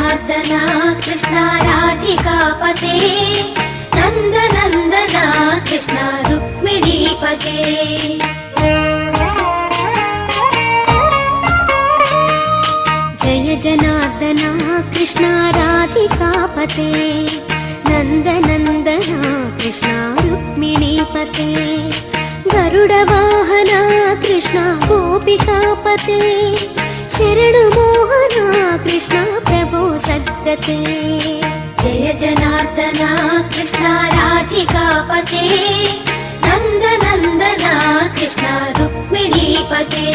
जनार्दना कृष्ण राधिकापते नन्दनन्दना कृष्ण रुक्मिणीपते जय जनार्दना कृष्ण राधिकापते नन्दनन्दना कृष्ण रुक्मिणीपते गरुडवाहना कृष्ण गोपिकापते शरणमोहना कृष्ण प्रभो सद्गते जय जनार्दना कृष्ण राधिकापते नन्दनन्दना कृष्ण रुक्मिणीपते